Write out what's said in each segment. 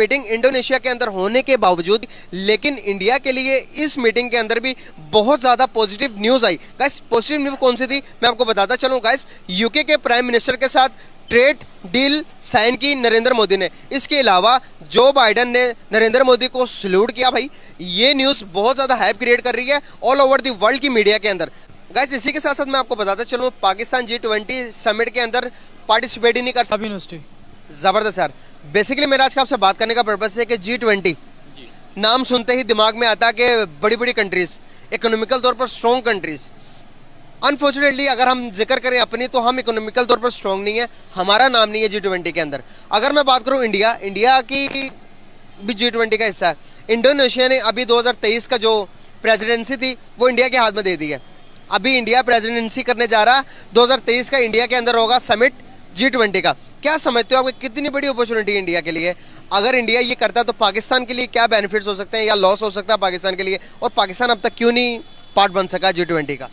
Meeting Indonesia के अंदर होने के बावजूद लेकिन इंडिया के लिए इस मीटिंग के अंदर भी बहुत ज़्यादा पॉजिटिव न्यूज़ आई। गाइस पॉजिटिव न्यूज़ कौन सी थी मैं आपको बताता चलूँ। गाइस यूके के प्राइम मिनिस्टर के साथ ट्रेड डील साइन की नरेंद्र मोदी ने। इसके अलावा जो बाइडन ने नरेंद्र मोदी को सल्यूट किया। भाई ये न्यूज़ बहुत ज़्यादा हाइप क्रिएट कर रही है ऑल ओवर द वर्ल्ड की मीडिया के अंदर। गाइस इसी के साथ साथ मैं आपको बताता चलूँ पाकिस्तान G20 समिट के अंदर पार्टिसिपेट ही नहीं कर सकता। ज़बरदस्त यार। बेसिकली मेरा आज का आपसे बात करने का पर्पस है कि G20 नाम सुनते ही दिमाग में आता है कि बड़ी बड़ी कंट्रीज, इकोनॉमिकल तौर पर स्ट्रॉन्ग कंट्रीज। अनफॉर्चुनेटली अगर हम जिक्र करें अपनी तो हम इकोनॉमिकल तौर पर स्ट्रॉन्ग नहीं है, हमारा नाम नहीं है G20 के अंदर। अगर मैं बात करूं इंडिया की भी G20 का हिस्सा है। इंडोनेशिया ने अभी 2023 का जो प्रेसिडेंसी थी वो इंडिया के हाथ में दे दी है। अभी इंडिया प्रेसिडेंसी करने जा रहा है। 2023 का इंडिया के अंदर होगा समिट G20 का। क्या समझते हो आप कितनी बड़ी अपॉर्चुनिटी है इंडिया के लिए? अगर इंडिया ये करता है तो पाकिस्तान के लिए क्या बेनिफिट्स हो सकते हैं या लॉस हो सकता है पाकिस्तान के लिए, और पाकिस्तान अब तक क्यों नहीं पार्ट बन सका G20 का?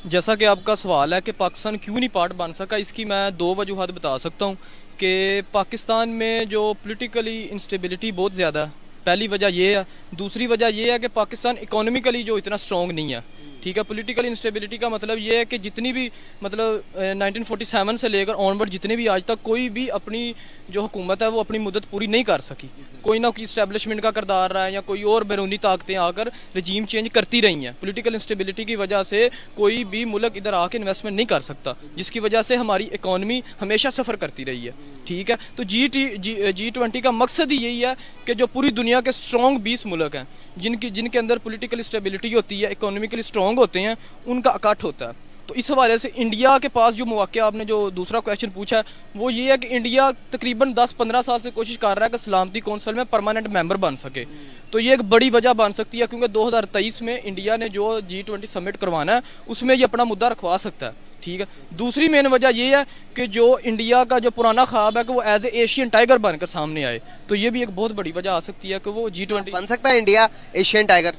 जैसा कि आपका सवाल है कि पाकिस्तान क्यों नहीं पार्ट बन सका, इसकी मैं दो वजूहत बता सकता हूँ कि पाकिस्तान में जो पॉलिटिकली इंस्टेबिलिटी बहुत ज़्यादा है, पहली वजह ये है। दूसरी वजह ये है कि पाकिस्तान इकोनॉमिकली जो इतना स्ट्रॉन्ग नहीं है। ठीक है, पॉलिटिकल इंस्टेबिलिटी का मतलब ये है कि जितनी भी मतलब 1947 से लेकर ऑनवर्ड जितने भी आज तक कोई भी अपनी जो हुकूमत है वो अपनी मुद्दत पूरी नहीं कर सकी। कोई ना कोई इस्टेब्लिशमेंट का किरदार रहा है या कोई और बैरूनी ताकतें आकर रजीम चेंज करती रही हैं। पॉलिटिकल इंस्टेबिलिटी की वजह से कोई भी मुल्क इधर आके इन्वेस्टमेंट नहीं कर सकता, जिसकी वजह से हमारी इकॉनमी हमेशा सफ़र करती रही है। ठीक है, तो G20 का मकसद ही यही है कि जो पूरी दुनिया के स्ट्रॉन्ग 20 मुल्क हैं जिनके अंदर पॉलिटिकल स्टेबिलिटी होती है, इकोनॉमिकली स्ट्रॉन्ग होते हैं, उनका इकट्ठ होता है। तो इस हवाले से इंडिया के पास जो मौक़ा आपने जो दूसरा क्वेश्चन पूछा है वो ये है कि इंडिया तकरीबन 10-15 साल से कोशिश कर रहा है कि सलामती कौंसिल में परमानेंट मेंबर बन सके। तो ये एक बड़ी वजह बन सकती है क्योंकि 2023 में इंडिया ने जो G20 समिट करवाना है उसमें ये अपना मुद्दा रखवा सकता है। ठीक है, दूसरी मेन वजह ये है कि जो इंडिया का जो पुराना ख्वाब है कि वो एज ए एशियन टाइगर बनकर सामने आए, तो ये भी एक बहुत बड़ी वजह आ सकती है कि वो G20 बन सकता है इंडिया एशियन टाइगर।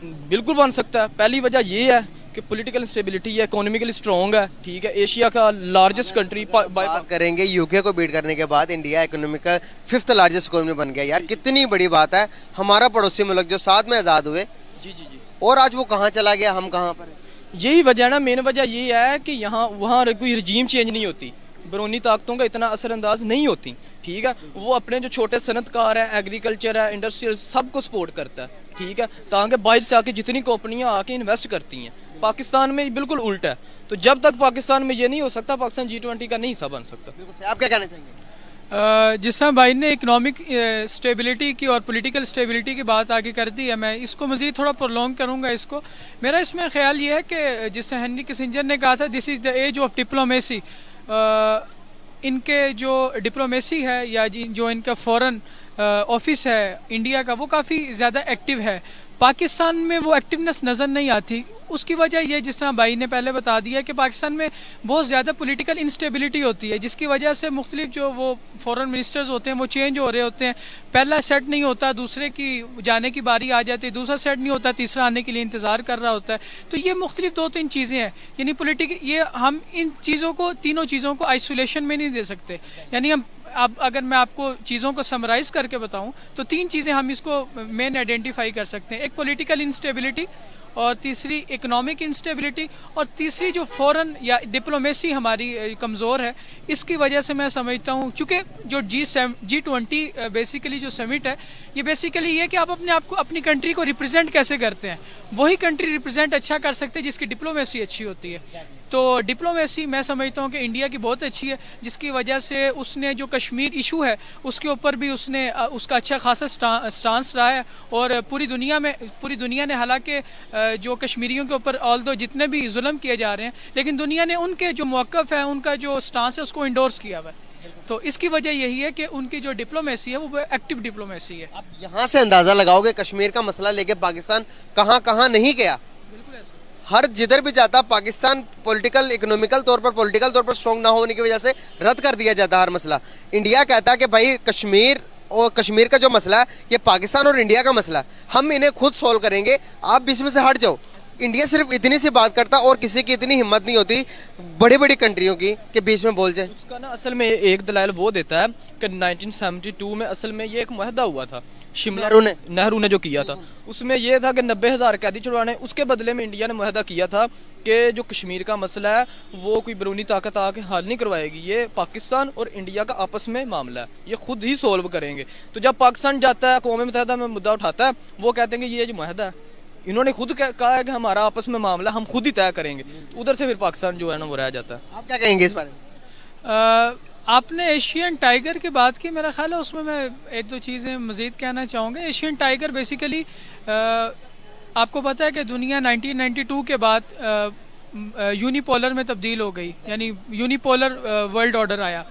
बिल्कुल बन सकता है। पहली वजह ये है कि पॉलिटिकल स्टेबिलिटी है, इकोनॉमिकली स्ट्रॉन्ग है। ठीक है, एशिया का लार्जेस्ट कंट्री बात करेंगे यूके को बीट करने के बाद India economical 5th largest economy बन गया। यार कितनी बड़ी बात है। हमारा पड़ोसी मुल्क जो साथ में आज़ाद हुए जी और आज वो कहाँ चला गया, हम कहाँ पर? यही वजह है ना, मेन वजह ये है कि यहाँ वहाँ कोई रजीम चेंज नहीं होती, बैरूनी ताकतों का इतना असरअंदाज नहीं होती। ठीक है, वो अपने जो छोटे सनतकार हैं, एग्रीकल्चर है, इंडस्ट्रियल, सबको सपोर्ट करता है। ठीक है, ताकि बाहर से आके जितनी कंपनियां आके इन्वेस्ट करती हैं। पाकिस्तान में बिल्कुल उल्टा है। तो जब तक पाकिस्तान में ये नहीं हो सकता, पाकिस्तान G20 का नहीं हिस्सा बन सकता। आप क्या कहना चाहेंगे? जिस तरह भाई ने इकोनॉमिक स्टेबिलिटी की और पॉलिटिकल स्टेबिलिटी की बात आगे कर दी है, मैं इसको मज़ीद थोड़ा प्रोलॉन्ग करूँगा इसको। मेरा इसमें ख्याल ये है कि जिससे हेनरी किसिंजर ने कहा था this is the age of diplomacy. इनके जो डिप्लोमेसी है या जो इनका फॉरेन ऑफिस है इंडिया का वो काफ़ी ज़्यादा एक्टिव है। पाकिस्तान में वो एक्टिवनेस नज़र नहीं आती। उसकी वजह ये जिस तरह भाई ने पहले बता दिया कि पाकिस्तान में बहुत ज़्यादा पॉलिटिकल इंस्टेबिलिटी होती है, जिसकी वजह से मुख्तलिफ जो वो फॉरेन मिनिस्टर्स होते हैं वो चेंज हो रहे होते हैं। पहला सेट नहीं होता, दूसरे की जाने की बारी आ जाती है, दूसरा सेट नहीं होता, तीसरा आने के लिए इंतज़ार कर रहा होता है। तो ये मुख्तलिफ 2-3 चीज़ें हैं। यानी ये हम इन चीज़ों को, तीनों चीज़ों को आइसोलेशन में नहीं दे सकते। यानी हम अब अगर मैं आपको चीज़ों को समराइज़ करके बताऊं तो 3 चीज़ें हम इसको मेन आइडेंटिफाई कर सकते हैं। एक पॉलिटिकल इंस्टेबिलिटी, और तीसरी इकोनॉमिक इंस्टेबिलिटी, और तीसरी जो फॉरेन या डिप्लोमेसी हमारी कमज़ोर है। इसकी वजह से मैं समझता हूँ चूँकि जो G20 बेसिकली जो समिट है ये बेसिकली ये कि आप अपने आप को, अपनी कंट्री को रिप्रेजेंट कैसे करते हैं। वही कंट्री रिप्रेजेंट अच्छा कर सकते हैं जिसकी डिप्लोमेसी अच्छी होती है। तो डिप्लोमेसी मैं समझता हूँ कि इंडिया की बहुत अच्छी है, जिसकी वजह से उसने जो कश्मीर इशू है उसके ऊपर भी उसने उसका अच्छा खासा स्टांस रहा है। और पूरी दुनिया ने हालांकि जो कश्मीरियों के ऊपर ऑल्दो जितने भी जुल्म किए जा रहे हैं, लेकिन दुनिया ने उनके जो मौक़िफ़ है, उनका जो स्टांस है उसको इंडोर्स किया हुआ है। तो इसकी वजह यही है कि उनकी जो डिप्लोमेसी है वो एक्टिव डिप्लोमेसी है। आप यहाँ से अंदाज़ा लगाओगे कश्मीर का मसला लेके पाकिस्तान कहाँ कहाँ नहीं गया। हर जिधर भी जाता पाकिस्तान पॉलिटिकल, इकोनॉमिकल तौर पर स्ट्रॉन्ग ना होने की वजह से रद्द कर दिया जाता हर मसला। इंडिया कहता है कि भाई कश्मीर का जो मसला है ये पाकिस्तान और इंडिया का मसला है, हम इन्हें खुद सॉल्व करेंगे, आप बीच में से हट जाओ। इंडिया सिर्फ इतनी सी बात करता और किसी की इतनी हिम्मत नहीं होती बड़ी बड़ी कंट्रियों की कि बीच में बोल जाए। उसका ना असल में एक दलाल वो देता है कि 1972 में असल में ये एक मुआहदा हुआ था शिमला नेहरू ने जो किया था, उसमें ये था कि 90,000 कैदी छुड़वाने, उसके बदले में इंडिया ने मुआहदा किया था कि जो कश्मीर का मसला है वो कोई बैरूनी ताकत आके हल नहीं करवाएगी, ये पाकिस्तान और इंडिया का आपस में मामला है, ये खुद ही सोल्व करेंगे। तो जब पाकिस्तान जाता है कौम मुत्तहिदा में मुद्दा उठाता है, वो कहते हैं कि ये जो मुआहदा है इन्होंने खुद कहा है कि हमारा आपस में मामला हम खुद ही तय करेंगे, तो उधर से फिर पाकिस्तान जो है ना वो रह जाता है। आप क्या कहेंगे इस बारे में? आपने एशियन टाइगर की बात की, मेरा ख्याल है उसमें मैं एक दो चीज़ें मज़ीद कहना चाहूँगा। एशियन टाइगर बेसिकली आपको पता है कि दुनिया 1992 के बाद यूनिपोलर में तब्दील हो गई, यानी यूनिपोलर वर्ल्ड ऑर्डर आया।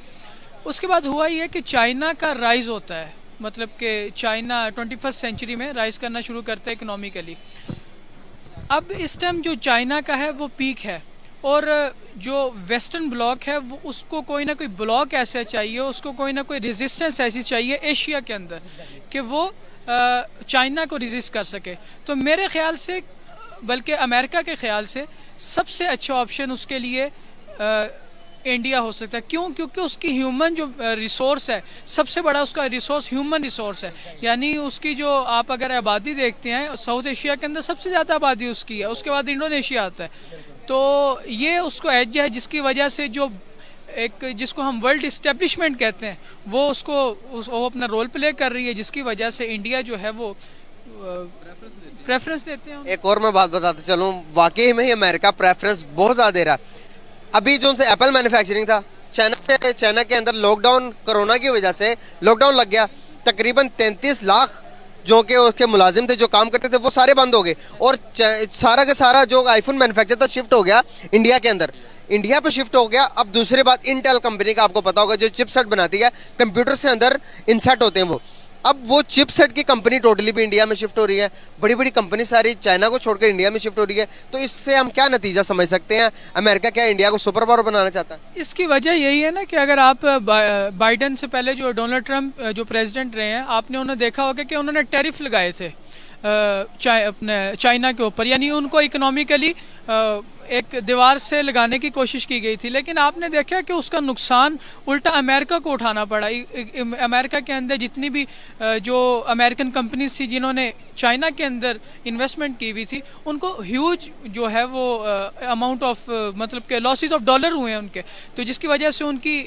उसके बाद हुआ ये कि चाइना का राइज होता है, मतलब कि चाइना 21st सेंचुरी में राइज करना शुरू करता है इकोनॉमिकली। अब इस टाइम जो चाइना का है वो पीक है, और जो वेस्टर्न ब्लॉक है वो उसको कोई ना कोई ब्लॉक ऐसा चाहिए, उसको कोई ना कोई रेजिस्टेंस ऐसी चाहिए एशिया के अंदर कि वो चाइना को रेजिस्ट कर सके। तो मेरे ख्याल से, बल्कि अमेरिका के ख्याल से, सबसे अच्छा ऑप्शन उसके लिए इंडिया हो सकता है। क्यों? क्योंकि उसकी ह्यूमन जो रिसोर्स है, सबसे बड़ा उसका रिसोर्स ह्यूमन रिसोर्स है। यानी उसकी जो आप अगर आबादी देखते हैं, साउथ एशिया के अंदर सबसे ज़्यादा आबादी उसकी है, उसके बाद इंडोनेशिया आता है। तो ये उसको एज है जिसकी वजह से जो एक जिसको हम वर्ल्ड इस्टेब्लिशमेंट कहते हैं वो वो अपना रोल प्ले कर रही है, जिसकी वजह से इंडिया जो है वो प्रेफरेंस देते हैं। एक और मैं बात बताते चलूँ, वाकई में ही अमेरिका प्रेफरेंस बहुत ज़्यादा दे रहा है। अभी जो उनसे एप्पल मैन्युफैक्चरिंग था, चाइना के अंदर लॉकडाउन, कोरोना की वजह से लॉकडाउन लग गया, तकरीबन 33 लाख जो कि उसके मुलाजिम थे जो काम करते थे वो सारे बंद हो गए, और सारा का सारा जो आईफोन मैन्युफैक्चर था शिफ्ट हो गया इंडिया के अंदर, इंडिया पे शिफ्ट हो गया। अब दूसरी बात, इंटेल कंपनी का आपको पता होगा जो चिपसेट बनाती है, कंप्यूटर से अंदर इंसर्ट होते हैं वो, अब वो चिपसेट की कंपनी टोटली भी इंडिया में शिफ्ट हो रही है। बड़ी बड़ी कंपनी सारी चाइना को छोड़कर इंडिया में शिफ्ट हो रही है। तो इससे हम क्या नतीजा समझ सकते हैं? अमेरिका क्या इंडिया को सुपर पावर बनाना चाहता है? इसकी वजह यही है ना कि अगर आप बाइडन से पहले जो डोनाल्ड ट्रंप जो प्रेसिडेंट रहे हैं, आपने उन्हें देखा होगा कि उन्होंने टैरिफ लगाए थे अपने चाइना के ऊपर, यानी उनको इकोनॉमिकली एक दीवार से लगाने की कोशिश की गई थी। लेकिन आपने देखा कि उसका नुकसान उल्टा अमेरिका को उठाना पड़ा। अमेरिका के अंदर जितनी भी जो अमेरिकन कंपनीज थी जिन्होंने चाइना के अंदर इन्वेस्टमेंट की हुई थी, उनको ह्यूज जो है वो अमाउंट ऑफ मतलब के लॉसेस ऑफ डॉलर हुए हैं उनके, तो जिसकी वजह से उनकी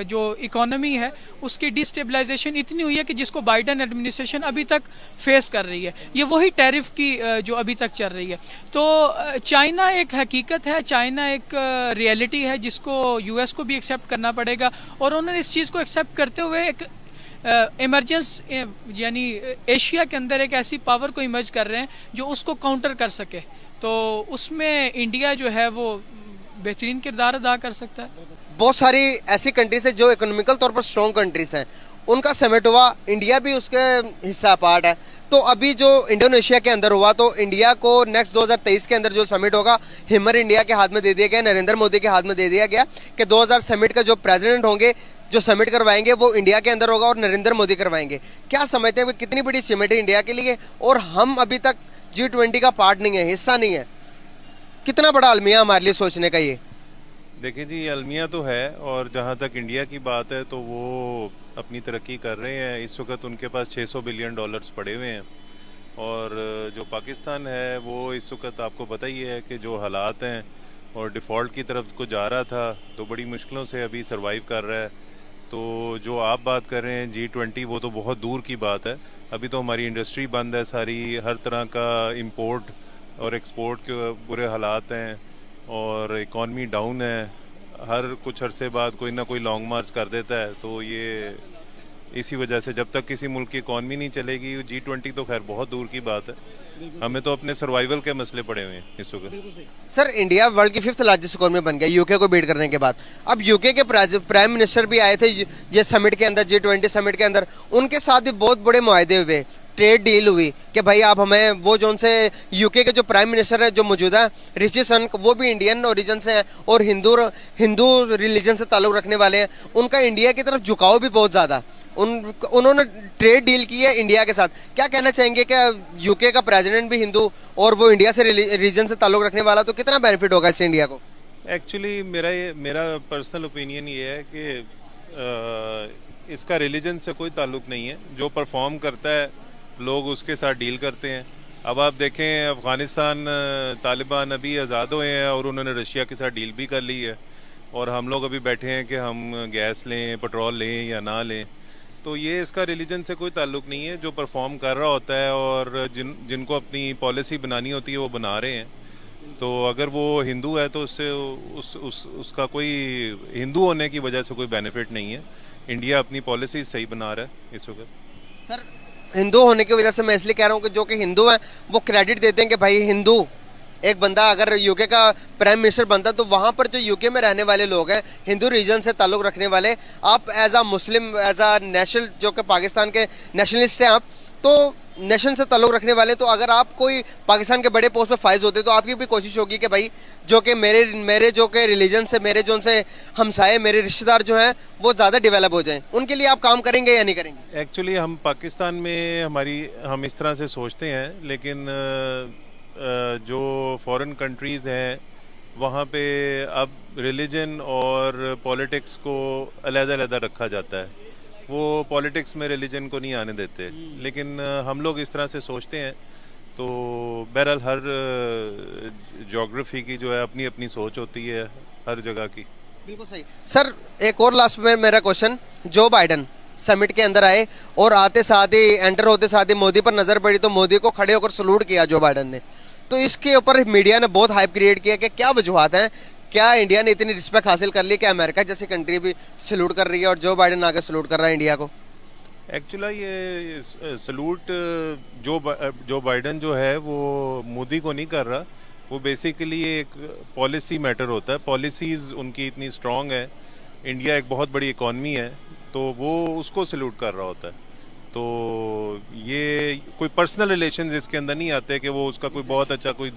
जो इकोनॉमी है उसकी डिस्टेबलाइजेशन इतनी हुई है कि जिसको बाइडन एडमिनिस्ट्रेशन अभी तक फेस कर रही है। ये वही टैरिफ की जो अभी तक चल रही है। तो चाइना एक हकीकत है, चाइना एक रियलिटी है जिसको यूएस को भी एक्सेप्ट करना पड़ेगा, और उन्होंने इस चीज़ को एक्सेप्ट करते हुए एक इमरजेंस यानी एशिया के अंदर एक ऐसी पावर को इमर्ज कर रहे हैं जो उसको काउंटर कर सके। तो उसमें इंडिया जो है वो बेहतरीन किरदार अदा कर सकता है। बहुत सारी ऐसी कंट्रीज है जो इकोनॉमिकल तौर पर स्ट्रॉन्ग कंट्रीज हैं, उनका समिट हुआ, इंडिया भी उसके हिस्सा पार्ट है। तो अभी जो इंडोनेशिया के अंदर हुआ, तो इंडिया को नेक्स्ट 2023 के अंदर जो समिट होगा, हिमर इंडिया के हाथ में दे दिया गया, नरेंद्र मोदी के हाथ में दे दिया गया कि 2000 समिट का जो प्रेसिडेंट होंगे, जो समिट करवाएंगे वो इंडिया के अंदर होगा और नरेंद्र मोदी करवाएंगे। क्या समझते हैं कितनी बड़ी समिट है इंडिया के लिए? और हम अभी तक G20 का पार्ट नहीं है, हिस्सा नहीं है। कितना बड़ा अलमिया हमारे लिए सोचने का ये? देखिए जी, अलमिया तो है, और जहाँ तक इंडिया की बात है तो वो अपनी तरक्की कर रहे हैं। इस वक्त उनके पास $600 बिलियन पड़े हुए हैं, और जो पाकिस्तान है वो इस वक्त आपको पता ही है कि जो हालात हैं और डिफ़ॉल्ट की तरफ को जा रहा था, तो बड़ी मुश्किलों से अभी सरवाइव कर रहा है। तो जो आप बात कर रहे हैं G20, वो तो बहुत दूर की बात है। अभी तो हमारी इंडस्ट्री बंद है सारी, हर तरह का इंपोर्ट और एक्सपोर्ट के बुरे हालात हैं, और इकॉनमी डाउन है। हर कुछ अरसे बाद कोई ना कोई लॉन्ग मार्च कर देता है। तो ये इसी वजह से जब तक किसी मुल्क की इकॉनमी नहीं चलेगी, G20 तो खैर बहुत दूर की बात है। हमें तो अपने सर्वाइवल के मसले पड़े हुए हैं इस वक्त। सर, इंडिया वर्ल्ड की 5th लार्जेस्ट इकोनॉमी बन गया यूके को बीट करने के बाद। अब यूके के प्राइम मिनिस्टर भी आए थे ये समिट के अंदर, G20 समिट के अंदर। उनके साथ भी बहुत बड़े मुआहदे हुए, ट्रेड डील हुई कि भाई आप हमें, वो जो उनसे यूके के जो प्राइम मिनिस्टर है जो मौजूदा ऋषि सुनक, वो भी इंडियन ओरिजिन से हैं और हिंदू रिलीजन से ताल्लुक़ रखने वाले हैं। उनका इंडिया की तरफ झुकाव भी बहुत ज़्यादा, उन्होंने ट्रेड डील की है इंडिया के साथ। क्या कहना चाहेंगे कि यूके का प्रेसिडेंट भी हिंदू और वो इंडिया से रीजन से ताल्लुक रखने वाला, तो कितना बेनिफिट होगा इससे इंडिया को? एक्चुअली मेरा पर्सनल ओपिनियन ये है कि इसका रिलीजन से कोई ताल्लुक नहीं है। जो परफॉर्म करता है लोग उसके साथ डील करते हैं। अब आप देखें अफ़गानिस्तान तालिबान अभी आज़ाद हुए हैं और उन्होंने रशिया के साथ डील भी कर ली है, और हम लोग अभी बैठे हैं कि हम गैस लें, पेट्रोल लें या ना लें। तो ये इसका रिलीजन से कोई ताल्लुक नहीं है। जो परफॉर्म कर रहा होता है और जिनको अपनी पॉलिसी बनानी होती है वो बना रहे हैं। तो अगर वो हिंदू है तो उससे उसका कोई हिंदू होने की वजह से कोई बेनिफिट नहीं है। इंडिया अपनी पॉलिसी सही बना रहा है इस वक्त। सर, हिंदू होने की वजह से मैं इसलिए कह रहा हूँ कि जो कि हिंदू हैं वो क्रेडिट देते हैं कि भाई हिंदू एक बंदा अगर यूके का प्राइम मिनिस्टर बनता तो वहाँ पर जो यूके में रहने वाले लोग हैं हिंदू रीजन से ताल्लुक़ रखने वाले, आप as a Muslim as a national जो कि पाकिस्तान के नेशनलिस्ट हैं आप, तो नेशन से ताल्लुक़ रखने वाले, तो अगर आप कोई पाकिस्तान के बड़े पोस्ट पे फाइज होते तो आपकी भी कोशिश होगी कि भाई जो कि मेरे जो कि रिलीजन से, मेरे जो उनसे हमसाए, मेरे रिश्तेदार जो हैं वो ज़्यादा डेवलप हो जाएं, उनके लिए आप काम करेंगे या नहीं करेंगे? एक्चुअली हम पाकिस्तान में हम इस तरह से सोचते हैं, लेकिन जो फॉरेन कंट्रीज़ हैं वहाँ पे अब रिलीजन और पॉलिटिक्स को अलग-अलग रखा जाता है। वो पॉलिटिक्स में रिलीजन को नहीं आने देते, लेकिन हम लोग इस तरह से सोचते हैं। तो बहरहाल हर ज्योग्राफी की जो है अपनी अपनी सोच होती है हर जगह की। बिल्कुल सही। सर, एक और लास्ट में मेरा क्वेश्चन, जो बाइडन समिट के अंदर आए और आते साथ ही एंटर होते साथ ही मोदी पर नज़र पड़ी तो मोदी को खड़े होकर सलूट किया जो बाइडन ने, तो इसके ऊपर मीडिया ने बहुत हाइप क्रिएट किया कि क्या वजूहत हैं, क्या इंडिया ने इतनी रिस्पेक्ट हासिल कर ली कि अमेरिका जैसी कंट्री भी सलूट कर रही है और जो बाइडन आगे सलूट कर रहा है इंडिया को? एक्चुअली ये सलूट जो बाइडन जो है वो मोदी को नहीं कर रहा, वो बेसिकली एक पॉलिसी मैटर होता है। पॉलिसीज़ उनकी इतनी स्ट्रॉन्ग है, इंडिया एक बहुत बड़ी इकॉनमी है, तो वो उसको सलूट कर रहा होता है। तो ये कोई पर्सनल रिलेशंस इसके अंदर नहीं आते कि वो उसका कोई बहुत अच्छा कोई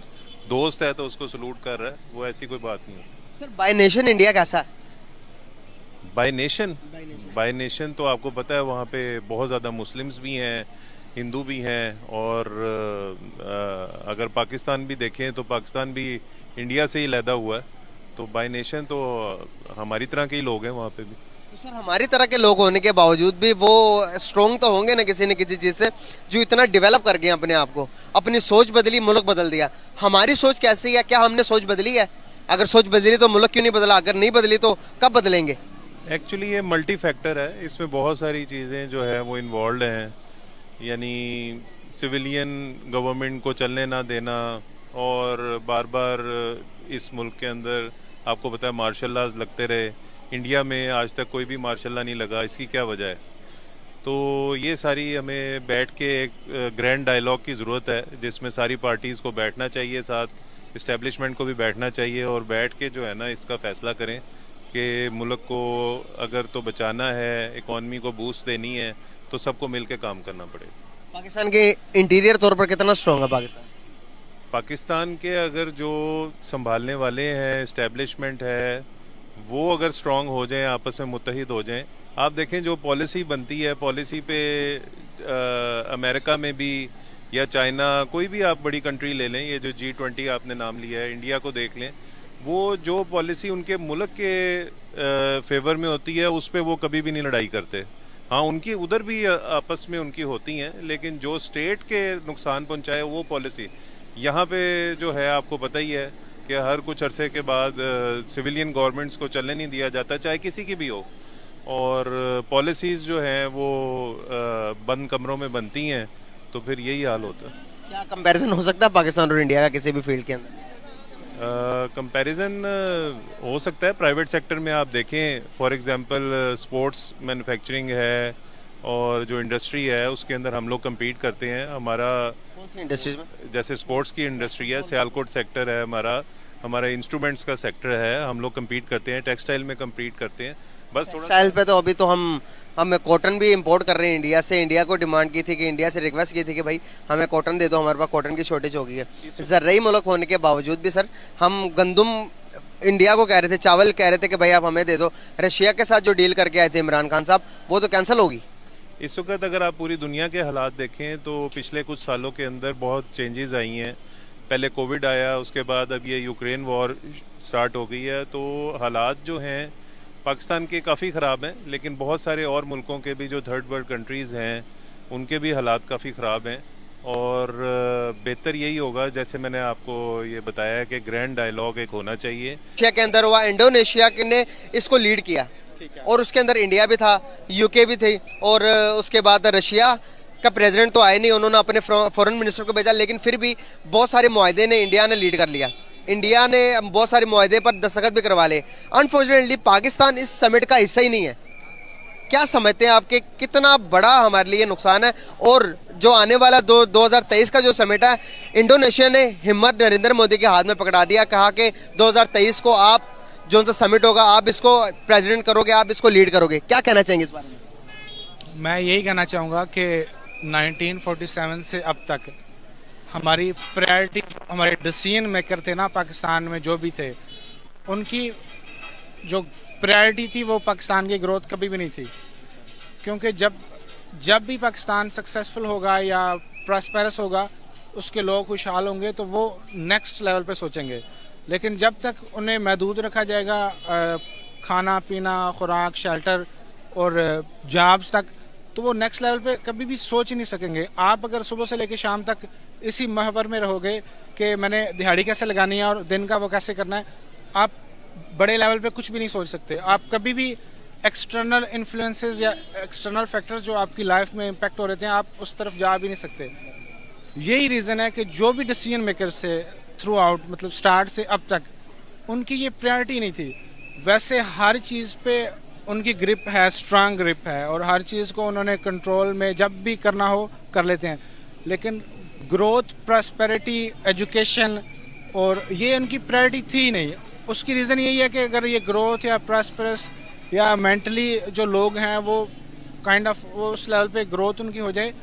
दोस्त है तो उसको सलूट कर रहा है, वो ऐसी कोई बात नहीं है। सर, बाय नेशन इंडिया कैसा है? बाय नेशन तो आपको पता है वहाँ पे बहुत ज़्यादा मुस्लिम्स भी हैं, हिंदू भी हैं, और अगर पाकिस्तान भी देखें तो पाकिस्तान भी इंडिया से ही लैदा हुआ है। तो बाय नेशन तो हमारी तरह के ही लोग हैं वहाँ पे भी। तो सर, हमारी तरह के लोग होने के बावजूद भी वो स्ट्रॉन्ग तो होंगे ना किसी न किसी चीज़ से, जो इतना डेवलप कर गए अपने आप को, अपनी सोच बदली, मुल्क बदल दिया। हमारी सोच कैसी है? क्या हमने सोच बदली है? अगर सोच बदली तो मुल्क क्यों नहीं बदला? अगर नहीं बदली तो कब बदलेंगे? एक्चुअली ये मल्टी फैक्टर है, इसमें बहुत सारी चीज़ें जो है वो इन्वॉल्व हैं। यानी सिविलियन गवर्नमेंट को चलने ना देना, और बार बार इस मुल्क के अंदर आपको पता है मार्शल लॉज लगते रहे। इंडिया में आज तक कोई भी मार्शल लॉ नहीं लगा, इसकी क्या वजह है? तो ये सारी हमें बैठ के एक ग्रैंड डायलॉग की ज़रूरत है, जिसमें सारी पार्टीज़ को बैठना चाहिए, साथ इस्टेब्लिशमेंट को भी बैठना चाहिए, और बैठ के जो है ना इसका फ़ैसला करें कि मुल्क को अगर तो बचाना है, इकॉनमी को बूस्ट देनी है, तो सबको मिल के काम करना पड़ेगा। पाकिस्तान के इंटीरियर तौर पर कितना स्ट्रॉन्ग है पाकिस्तान के अगर जो संभालने वाले हैं, इस्टेब्लिशमेंट है, वो अगर स्ट्रांग हो जाएं, आपस में मुत्तहिद हो जाएं। आप देखें जो पॉलिसी बनती है, पॉलिसी पे अमेरिका में भी या चाइना, कोई भी आप बड़ी कंट्री ले लें, ये जो G20 आपने नाम लिया है, इंडिया को देख लें, वो जो पॉलिसी उनके मुल्क के फेवर में होती है उस पर वो कभी भी नहीं लड़ाई करते। हाँ, उनकी उधर भी आपस में उनकी होती हैं, लेकिन जो स्टेट के नुकसान पहुँचाए वो पॉलिसी यहाँ पे जो है आपको पता ही है कि हर कुछ अरसे के बाद सिविलियन गवर्नमेंट्स को चलने नहीं दिया जाता, चाहे किसी की भी हो, और पॉलिसीज़ जो हैं वो बंद कमरों में बनती हैं, तो फिर यही हाल होता है। क्या कंपैरिजन हो सकता है पाकिस्तान और इंडिया का किसी भी फील्ड के अंदर? कंपैरिजन हो सकता है। प्राइवेट सेक्टर में आप देखें, फॉर एग्जांपल स्पोर्ट्स मैन्युफैक्चरिंग है, और जो इंडस्ट्री है उसके अंदर हम लोग compete करते हैं। हमारा कौन सी इंडस्ट्रीज में? जैसे स्पोर्ट्स की इंडस्ट्री है, सियालकोट सेक्टर है हमारा इंस्ट्रूमेंट्स का सेक्टर है, हम लोग compete करते हैं। टेक्सटाइल में compete करते हैं। बस थोड़ा टेक्सटाइल पे तो अभी तो हम कॉटन भी इंपोर्ट कर रहे हैं इंडिया से। इंडिया को डिमांड की थी कि इंडिया से रिक्वेस्ट की थी कि भाई हमें कॉटन दे दो, हमारे पास कॉटन की शॉर्टेज हो गई है। ज़र्राई मुल्क होने के बावजूद भी सर हम गंदम इंडिया को कह रहे थे, चावल कह रहे थे कि भाई आप हमें दे दो। रशिया के साथ जो डील करके आए थे इमरान खान साहब, वो तो कैंसिल होगी। इस वक्त अगर आप पूरी दुनिया के हालात देखें तो पिछले कुछ सालों के अंदर बहुत चेंजेस आई हैं। पहले कोविड आया, उसके बाद अब ये यूक्रेन वॉर स्टार्ट हो गई है, तो हालात जो हैं पाकिस्तान के काफ़ी ख़राब हैं, लेकिन बहुत सारे और मुल्कों के भी जो थर्ड वर्ल्ड कंट्रीज़ हैं उनके भी हालात काफ़ी ख़राब हैं। और बेहतर यही होगा, जैसे मैंने आपको ये बताया, कि ग्रैंड डायलॉग एक होना चाहिए। एशिया के अंदर हुआ, इंडोनेशिया ने इसको लीड किया और उसके अंदर इंडिया भी था, यूके भी थी, और उसके बाद रशिया का प्रेसिडेंट तो आए नहीं, उन्होंने अपने फॉरेन मिनिस्टर को भेजा, लेकिन फिर भी बहुत सारे मुआहदे ने इंडिया ने लीड कर लिया। इंडिया ने बहुत सारे मुआहदे पर दस्तखत भी करवा ले। अनफॉर्चुनेटली पाकिस्तान इस समिट का हिस्सा ही नहीं है। क्या समझते हैं आपके कितना बड़ा हमारे लिए नुकसान है? और जो आने वाला 2023 का जो समिट है, इंडोनेशिया ने हिम्मत नरेंद्र मोदी के हाथ में पकड़ा दिया, कहा कि 2023 को आप जो सा समिट होगा आप इसको प्रेसिडेंट करोगे, आप इसको लीड करोगे। क्या कहना चाहेंगे इस बारे में? मैं यही कहना चाहूँगा कि 1947 से अब तक हमारी प्रायोरिटी, हमारे डिसीजन मेकर थे ना पाकिस्तान में जो भी थे, उनकी जो प्रायोरिटी थी वो पाकिस्तान की ग्रोथ कभी भी नहीं थी। क्योंकि जब भी पाकिस्तान सक्सेसफुल होगा या प्रॉस्पेरस होगा, उसके लोग खुशहाल होंगे, तो वो नेक्स्ट लेवल पे सोचेंगे। लेकिन जब तक उन्हें महदूद रखा जाएगा खाना पीना, खुराक, शेल्टर और जॉब्स तक, तो वो नेक्स्ट लेवल पे कभी भी सोच ही नहीं सकेंगे। आप अगर सुबह से लेकर शाम तक इसी महवर में रहोगे कि मैंने दिहाड़ी कैसे लगानी है और दिन का वो कैसे करना है, आप बड़े लेवल पे कुछ भी नहीं सोच सकते। आप कभी भी एक्सटर्नल इन्फ्लुएंसेस या एक्सटर्नल फैक्टर्स जो आपकी लाइफ में इम्पेक्ट हो रहे थे, आप उस तरफ जा भी नहीं सकते। यही रीज़न है कि जो भी डिसीजन मेकर्स से थ्रू आउट, मतलब स्टार्ट से अब तक, उनकी ये प्रायोरिटी नहीं थी। वैसे हर चीज़ पे उनकी ग्रिप है, स्ट्रांग ग्रिप है, और हर चीज़ को उन्होंने कंट्रोल में जब भी करना हो कर लेते हैं। लेकिन ग्रोथ, प्रॉस्पेरिटी, एजुकेशन, और ये उनकी प्रायोरिटी थी ही नहीं। उसकी रीज़न यही है कि अगर ये ग्रोथ या प्रॉस्पेरस या मेंटली जो लोग हैं वो काइंड ऑफ वो उस लेवल पे ग्रोथ उनकी हो जाए,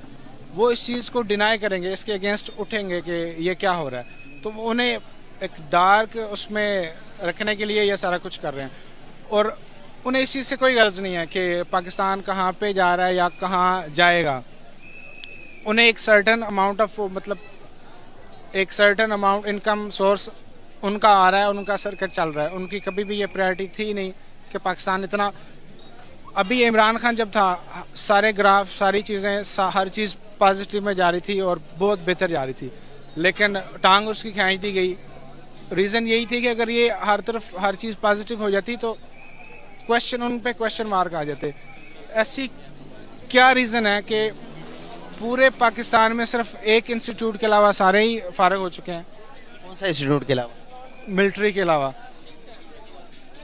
वो इस चीज़ को डिनाई करेंगे, इसके अगेंस्ट उठेंगे कि ये क्या हो रहा है। तो उन्हें एक डार्क उसमें रखने के लिए ये सारा कुछ कर रहे हैं, और उन्हें इस चीज़ से कोई गर्ज नहीं है कि पाकिस्तान कहाँ पे जा रहा है या कहाँ जाएगा। उन्हें एक सर्टन अमाउंट ऑफ, मतलब एक सर्टन अमाउंट इनकम सोर्स उनका आ रहा है, उनका सर्किट चल रहा है। उनकी कभी भी ये प्रायोरिटी थी नहीं कि पाकिस्तान इतना, अभी इमरान खान जब था, सारे ग्राफ, सारी चीज़ें, हर चीज़ पॉजिटिव में जा रही थी और बहुत बेहतर जा रही थी, लेकिन टांग उसकी खींच दी गई। रीज़न यही थी कि अगर ये हर तरफ हर चीज़ पॉजिटिव हो जाती तो क्वेश्चन, उन पे क्वेश्चन मार्क आ जाते। ऐसी क्या रीज़न है कि पूरे पाकिस्तान में सिर्फ एक इंस्टीट्यूट के अलावा सारे ही फारिग हो चुके हैं? कौन सा इंस्टीट्यूट के अलावा? मिलिट्री के अलावा।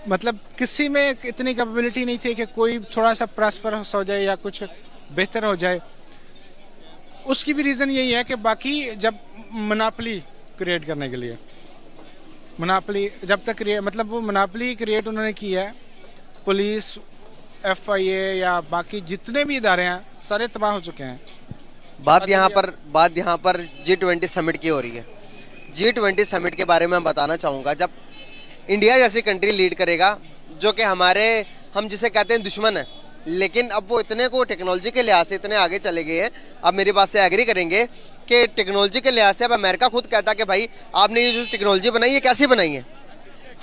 मतलब किसी में इतनी कैपेबिलिटी नहीं थी कि कोई थोड़ा सा प्रॉस्पेरस हो जाए या कुछ बेहतर हो जाए। उसकी भी रीज़न यही है कि बाकी जब मोनोपोली क्रिएट करने के लिए, मोनोपोली जब तक मतलब वो मोनोपोली क्रिएट उन्होंने की है, पुलिस, FIA या बाकी जितने भी इदारे हैं सारे तबाह हो चुके हैं। बात यहाँ पर G20 समिट की हो रही है। G20 समिट के बारे में मैं बताना चाहूँगा, जब इंडिया जैसी कंट्री लीड करेगा, जो कि हम जिसे कहते हैं दुश्मन है, लेकिन अब वो इतने को टेक्नोलॉजी के लिहाज से इतने आगे चले गए हैं। अब मेरी बात से एग्री करेंगे कि टेक्नोलॉजी के लिहाज से अब अमेरिका खुद कहता है कि भाई आपने ये जो टेक्नोलॉजी बनाई है कैसी बनाई है,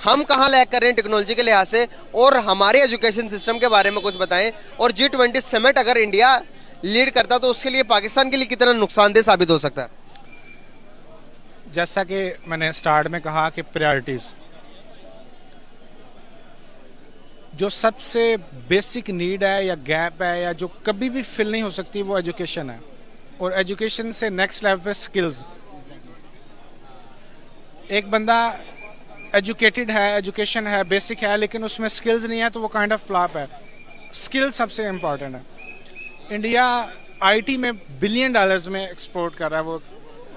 हम कहाँ लैग कर रहे हैं टेक्नोलॉजी के लिहाज से, और हमारे एजुकेशन सिस्टम के बारे में कुछ बताएं। और G20 समिट अगर इंडिया लीड करता तो उसके लिए पाकिस्तान के लिए कितना नुकसानदेह साबित हो सकता है? जैसा कि मैंने स्टार्ट में कहा कि प्रायोरिटीज़, जो सबसे बेसिक नीड है या गैप है या जो कभी भी फिल नहीं हो सकती, वो एजुकेशन है। और एजुकेशन से नेक्स्ट लेवल पे स्किल्स। एक बंदा एजुकेटेड है, एजुकेशन है, बेसिक है, लेकिन उसमें स्किल्स नहीं है तो वो काइंड ऑफ फ्लॉप है। स्किल सबसे इम्पॉर्टेंट है। इंडिया IT में बिलियन डॉलर्स में एक्सपोर्ट कर रहा है, वो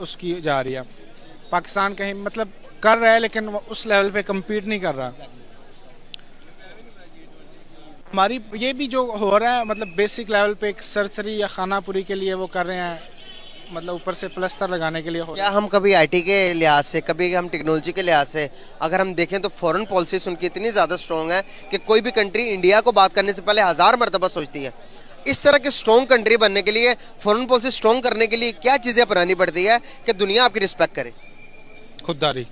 उसकी जा रही है। पाकिस्तान कहीं मतलब कर रहा है लेकिन वो उस लेवल पे कम्पीट नहीं कर रहा। हमारी ये भी जो हो रहा है, मतलब बेसिक लेवल पे एक सर्जरी या खानापुरी के लिए वो कर रहे हैं, मतलब ऊपर से प्लस्तर लगाने के लिए हो। क्या हम कभी IT के लिहाज से, कभी हम टेक्नोलॉजी के लिहाज से अगर हम देखें तो फॉरेन पॉलिसीज उनकी इतनी ज़्यादा स्ट्रॉन्ग है कि कोई भी कंट्री इंडिया को बात करने से पहले 1000 मरतबा सोचती है। इस तरह के स्ट्रॉन्ग कंट्री बनने के लिए, फॉरेन पॉलिसी स्ट्रॉन्ग करने के लिए क्या चीज़ें अपनानी पड़ती है कि दुनिया आपकी रिस्पेक्ट करे? खुददारी।